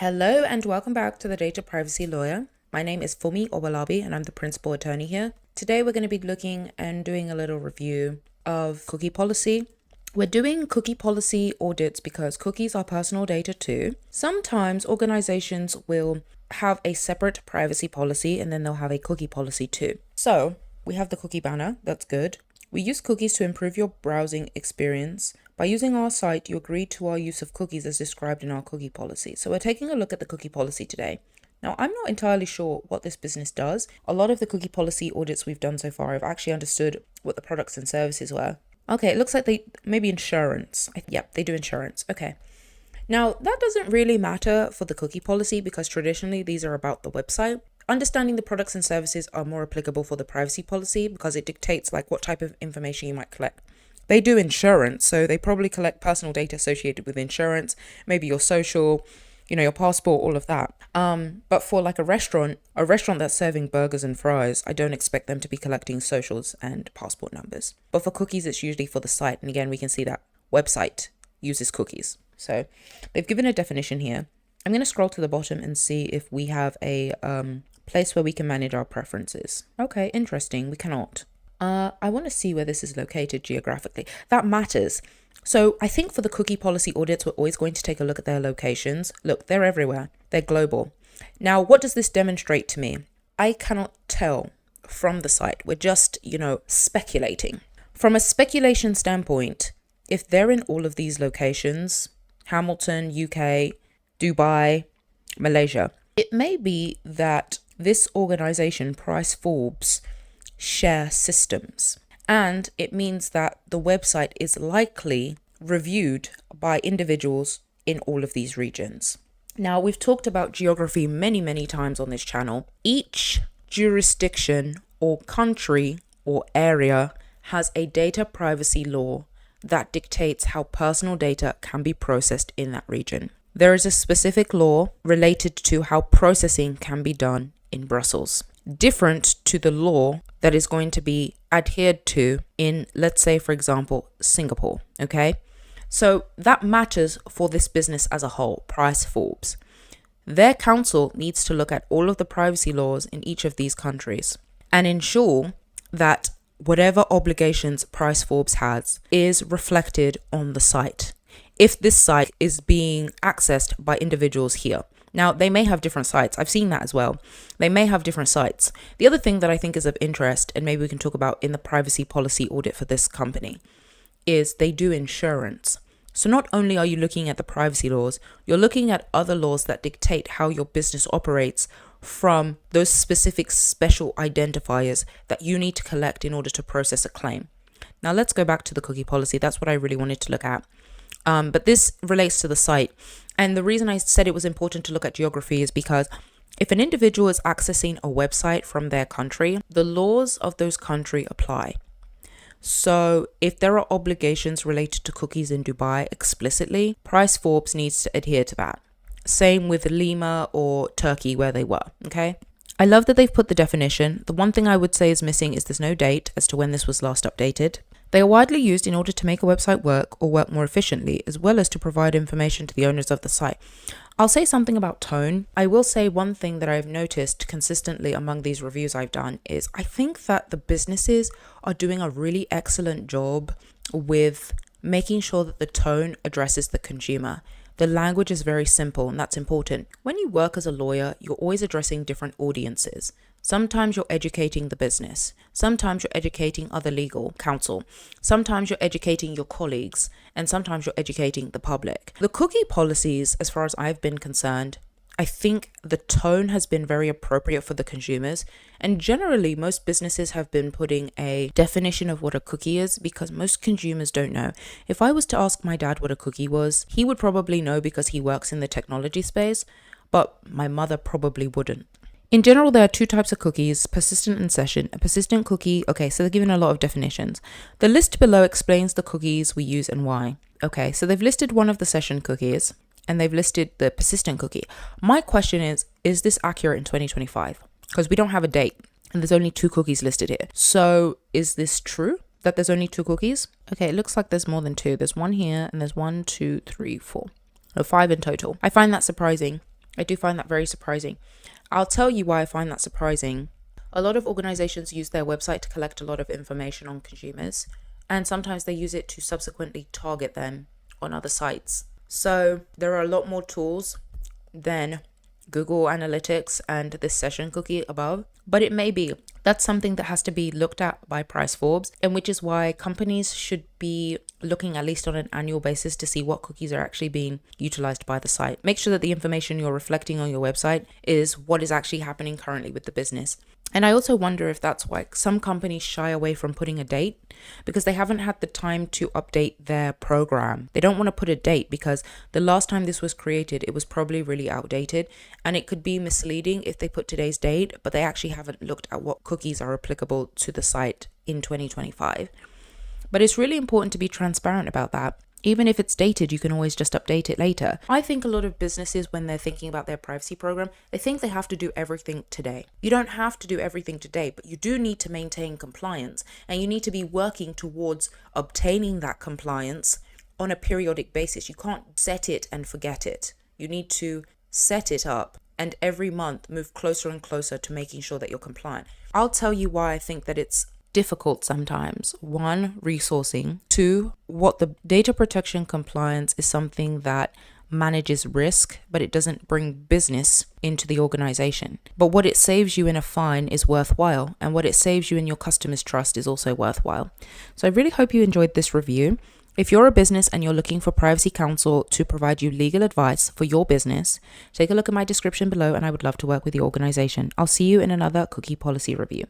Hello and welcome back to the Data Privacy Lawyer. My name is Fumi Obalabi and I'm the principal attorney here. Today we're going to be looking and doing a little review of cookie policy. We're doing cookie policy audits because cookies are personal data too. Sometimes organizations will have a separate privacy policy and then they'll have a cookie policy too. So we have the cookie banner, that's good. We use cookies to improve your browsing experience. By using our site, you agree to our use of cookies as described in our cookie policy. So we're taking a look at the cookie policy today. Now, I'm not entirely sure what this business does. A lot of the cookie policy audits we've done so far, I've actually understood what the products and services were. Okay, it looks like maybe insurance. Yep, they do insurance. Okay. Now, that doesn't really matter for the cookie policy because traditionally these are about the website. Understanding the products and services are more applicable for the privacy policy because it dictates like what type of information you might collect. They do insurance, so they probably collect personal data associated with insurance, maybe your social, your passport, all of that. But for like a restaurant that's serving burgers and fries, I don't expect them to be collecting socials and passport numbers. But for cookies, it's usually for the site. And again, we can see that website uses cookies. So they've given a definition here. I'm going to scroll to the bottom and see if we have a place where we can manage our preferences. Okay, interesting. We cannot. I want to see where this is located geographically. That matters. So I think for the cookie policy audits, we're always going to take a look at their locations. Look, they're everywhere. They're global. Now, what does this demonstrate to me? I cannot tell from the site. We're just, speculating. From a speculation standpoint, if they're in all of these locations, Hamilton, UK, Dubai, Malaysia, it may be that this organization, Price Forbes, share systems. And it means that the website is likely reviewed by individuals in all of these regions. Now, we've talked about geography many times on this channel. Each jurisdiction or country or area has a data privacy law that dictates how personal data can be processed in that region. There is a specific law related to how processing can be done in Brussels, different to the law that is going to be adhered to in, let's say, for example, Singapore, okay? So that matters for this business as a whole, Price Forbes. Their counsel needs to look at all of the privacy laws in each of these countries and ensure that whatever obligations Price Forbes has is reflected on the site. If this site is being accessed by individuals here. Now, they may have different sites. I've seen that as well. They may have different sites. The other thing that I think is of interest, and maybe we can talk about in the privacy policy audit for this company, is they do insurance. So not only are you looking at the privacy laws, you're looking at other laws that dictate how your business operates from those specific special identifiers that you need to collect in order to process a claim. Now, let's go back to the cookie policy. That's what I really wanted to look at. But this relates to the site. And the reason I said it was important to look at geography is because if an individual is accessing a website from their country, the laws of those country apply. So if there are obligations related to cookies in Dubai explicitly, Price Forbes needs to adhere to that. Same with Lima or Turkey where they were, okay? I love that they've put the definition. The one thing I would say is missing is there's no date as to when this was last updated. They are widely used in order to make a website work or work more efficiently, as well as to provide information to the owners of the site. I'll say something about tone. I will say one thing that I've noticed consistently among these reviews I've done is I think that the businesses are doing a really excellent job with making sure that the tone addresses the consumer. The language is very simple, and that's important. When you work as a lawyer, you're always addressing different audiences. Sometimes you're educating the business. Sometimes you're educating other legal counsel. Sometimes you're educating your colleagues. And sometimes you're educating the public. The cookie policies, as far as I've been concerned, I think the tone has been very appropriate for the consumers. And generally, most businesses have been putting a definition of what a cookie is because most consumers don't know. If I was to ask my dad what a cookie was, he would probably know because he works in the technology space, but my mother probably wouldn't. In general, there are two types of cookies, persistent and session. A persistent cookie, okay, so they're given a lot of definitions. The list below explains the cookies we use and why. Okay, so they've listed one of the session cookies and they've listed the persistent cookie. My question is this accurate in 2025? Because we don't have a date and there's only 2 cookies listed here. So is this true that there's only 2 cookies? Okay, it looks like there's more than 2. There's one here and there's 1, 2, 3, 4. No, 5 in total. I find that surprising. I do find that very surprising. I'll tell you why I find that surprising. A lot of organizations use their website to collect a lot of information on consumers, and sometimes they use it to subsequently target them on other sites. So there are a lot more tools than Google Analytics and this session cookie above, but it may be. That's something that has to be looked at by Price Forbes, and which is why companies should be looking at least on an annual basis to see what cookies are actually being utilized by the site. Make sure that the information you're reflecting on your website is what is actually happening currently with the business. And I also wonder if that's why some companies shy away from putting a date, because they haven't had the time to update their program. They don't want to put a date because the last time this was created, it was probably really outdated, and it could be misleading if they put today's date, but they actually haven't looked at what cookies are applicable to the site in 2025. But it's really important to be transparent about that. Even if it's dated, you can always just update it later. I think a lot of businesses, when they're thinking about their privacy program, they think they have to do everything today. You don't have to do everything today, but you do need to maintain compliance, and you need to be working towards obtaining that compliance on a periodic basis. You can't set it and forget it. You need to set it up and every month move closer and closer to making sure that you're compliant. I'll tell you why I think that it's difficult sometimes. 1, resourcing. 2, what the data protection compliance is something that manages risk, but it doesn't bring business into the organization. But what it saves you in a fine is worthwhile, and what it saves you in your customers' trust is also worthwhile. So I really hope you enjoyed this review. If you're a business and you're looking for privacy counsel to provide you legal advice for your business, take a look at my description below, and I would love to work with your organization. I'll see you in another cookie policy review.